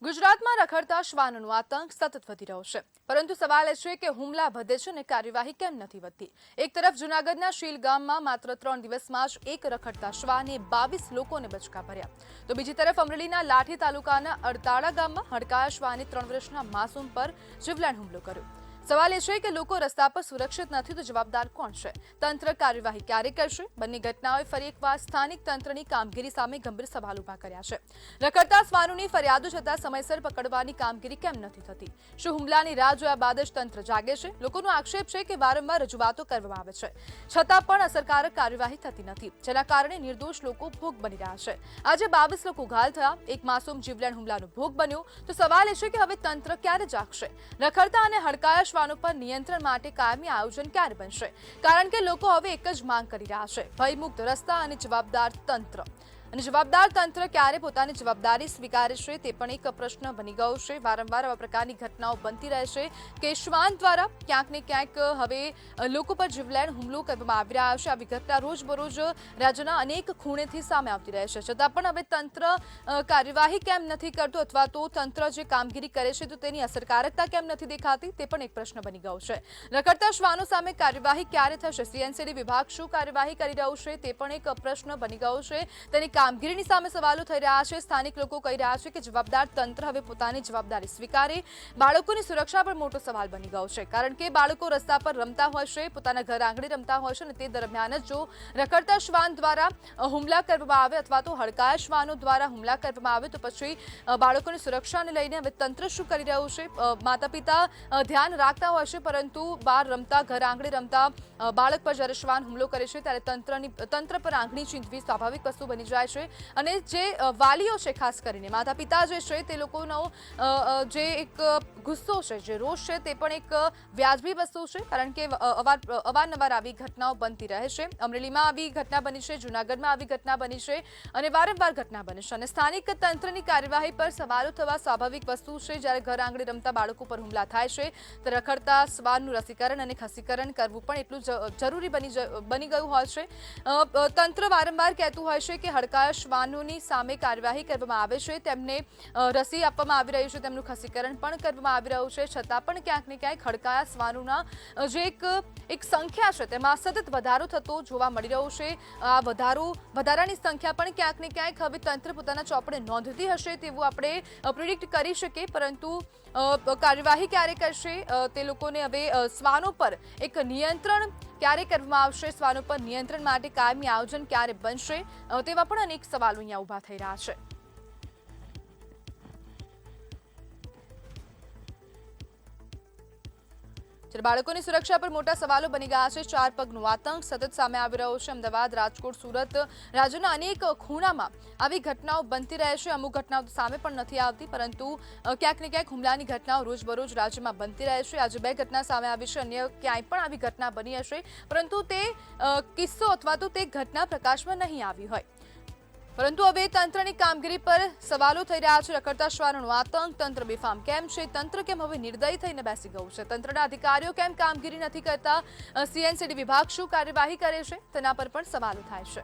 ગુજરાતમાં રખડતા શ્વાનોનો આતંક સતત વધી રહ્યો છે, પરંતુ સવાલ એ છે કે હુમલા વધે છે અને કાર્યવાહી કેમ નથી વધતી। એક તરફ જૂનાગઢના શીલ ગામમાં માત્ર 3 દિવસમાં જ એક રખડતા શ્વાને 22 લોકોને બચકા ભર્યા, તો બીજી તરફ અમરેલીના લાઠી તાલુકાના અડતાળા ગામમાં હડકાયા શ્વાને 3 વર્ષના માસૂમ પર જીવલેણ હુમલો કર્યો। સવાલ એ છે કે લોકો રસ્તા પર સુરક્ષિત નથી તો જવાબદાર કોણ છે? તંત્ર કાર્યવાહી ક્યારે કરશે? બંને ઘટનાઓએ ફરી એકવાર સ્થાનિક તંત્રની કામગીરી સામે ગંભીર સવાલ ઉભા કર્યા છે। રખડતા શ્વાનોની ફરિયાદો છતાં સમયસર પકડવાની કામગીરી કેમ નથી થતી? શું હુમલાની રાહ જોયા બાદ જ તંત્ર જાગે છે? લોકોનો આક્ષેપ છે કે વારંવાર રજૂઆતો કરવામાં આવે છે, છતાં પણ અસરકારક કાર્યવાહી થતી નથી, જેના કારણે નિર્દોષ લોકો ભોગ બની રહ્યા છે। આજે 22 લોકો ઘાયલ થયા, એક માસૂમ જીવલેણ હુમલાનો ભોગ બન્યો, તો સવાલ એ છે કે હવે તંત્ર ક્યારે જાગશે? રખડતા અને હડકાયા શ્વાનો પર નિયંત્રણ માટે કાયમી આયોજન ક્યારે બનશે? કારણ કે લોકો હવે એક જ માંગ કરી રહ્યા છે, ભયમુક્ત રસ્તા અને જવાબદાર તંત્ર। અને જવાબદાર તંત્ર ક્યારે પોતાની જવાબદારી સ્વીકારે છે તે પણ એક પ્રશ્ન બની ગયો છે। વારંવાર આવા પ્રકારની ઘટનાઓ બનતી રહે છે કે શ્વાન દ્વારા ક્યાંક ને ક્યાંક હવે લોકો પર જીવલેણ હુમલો કરવામાં આવી રહ્યા છે। આવી ઘટના રોજબરોજ રાજ્યના અનેક ખૂણેથી સામે આવતી રહે છે, છતાં પણ હવે તંત્ર કાર્યવાહી કેમ નથી કરતું, અથવા તો તંત્ર જે કામગીરી કરે છે તો તેની અસરકારકતા કેમ નથી દેખાતી, તે પણ એક પ્રશ્ન બની ગયો છે। રખડતા શ્વાનો સામે કાર્યવાહી ક્યારે થશે? સીએનસીડી વિભાગ શું કાર્યવાહી કરી રહ્યું છે તે પણ એક પ્રશ્ન બની ગયો છે। તેની કામગીરીની સામે સવાલો થઈ રહ્યા છે। સ્થાનિક લોકો કહી રહ્યા છે કે જવાબદાર તંત્ર હવે પોતાની જવાબદારી સ્વીકારે। બાળકોની સુરક્ષા પર મોટો સવાલ બની ગયો છે, કારણ કે બાળકો રસ્તા પર રમતા હોય છે, પોતાના ઘર આંગણે રમતા હોય છે, અને તે દરમિયાન જ જો રખડતા શ્વાન દ્વારા હુમલા કરવામાં આવે અથવા તો હડકાયા શ્વાનો દ્વારા હુમલા કરવામાં આવે તો પછી બાળકોની સુરક્ષાને લઈને હવે તંત્ર શું કરી રહ્યું છે? માતા પિતા ધ્યાન રાખતા હોય છે, પરંતુ બહાર રમતા, ઘર આંગણે રમતા બાળક પર જ્યારે શ્વાન હુમલો કરે છે ત્યારે તંત્ર પર આંગળી ચીંધવી સ્વાભાવિક વસ્તુ બની જાય છે। અને જે વાલીઓ છે, ખાસ કરીને માતા પિતા જે છે, તે લોકોનો જે એક ગુસ્સો છે, જે રોષ છે, તે પણ એક વ્યાજબી વસ્તુ છે, કારણ કે અવારનવાર આવી ઘટનાઓ બનતી રહે છે। અમરેલીમાં આવી ઘટના બની છે, જૂનાગઢમાં આવી ઘટના બની છે, અને વારંવાર ઘટના બને છે, અને સ્થાનિક તંત્રની કાર્યવાહી પર સવાલો થવા સ્વાભાવિક વસ્તુ છે। જ્યારે ઘર આંગણે રમતા બાળકો પર હુમલા થાય છે તો રખડતા શ્વાનનું રસીકરણ અને ખસીકરણ કરવું પણ એટલું જરૂરી બની ગયું હોય છે। તંત્ર વારંવાર કહેતું હોય છે કે હડકાયા શ્વાનોની સામે કાર્યવાહી કરવામાં આવે છે, તેમને રસી આપવામાં આવી રહી છે, તેમનું ખસીકરણ પણ કરવામાં આવી રહ્યું છે, છતાં પણ ક્યાંક ને ક્યાંક હડકાયા શ્વાનોના જે એક સંખ્યા છે તેમાં સતત વધારો થતો જોવા મળી રહ્યો છે। આ વધારાની સંખ્યા પણ ક્યાંક ને ક્યાંક હવે તંત્ર પોતાના ચોપડે નોંધતી હશે તેવું આપણે પ્રિડિક્ટ કરી શકીએ, પરંતુ કાર્યવાહી ક્યારે કરશે તે લોકોને હવે શ્વાનો પર એક નિયંત્રણ ક્યારે કરવામાં આવશે? શ્વાનો પર નિયંત્રણ માટે કાયમી આયોજન ક્યારે બનશે? તેવા પણ અનેક સવાલો અહીંયા ઉભા થઈ રહ્યા છે। જ્યારે બાળકોની સુરક્ષા પર મોટા સવાલો બની ગયા છે, 4 પગનો આતંક સતત સામે આવી રહ્યો છે। અમદાવાદ, રાજકોટ, સુરત, રાજ્યના અનેક ખૂણામાં આવી ઘટનાઓ બનતી રહે છે। અમુક ઘટનાઓ તો સામે પણ નથી આવતી, પરંતુ ક્યાંક ને ક્યાંક હુમલાની ઘટનાઓ રોજબરોજ રાજ્યમાં બનતી રહે છે। આજે 2 ઘટના સામે આવી છે, અન્ય ક્યાંય પણ આવી ઘટના બની હશે, પરંતુ તે કિસ્સો અથવા તો તે ઘટના પ્રકાશમાં નહીં આવી હોય। પરંતુ હવે તંત્રની કામગીરી પર સવાલો થઈ રહ્યા છે। રખડતા શ્વાનોનો આતંક, તંત્ર બેફામ કેમ છે? તંત્ર કેમ હવે નિર્દયી થઈને બેસી ગયું છે? તંત્રના અધિકારીઓ કેમ કામગીરી નથી કરતા? સીએનસીડી વિભાગ શું કાર્યવાહી કરે છે? તેના પર પણ સવાલો થાય છે।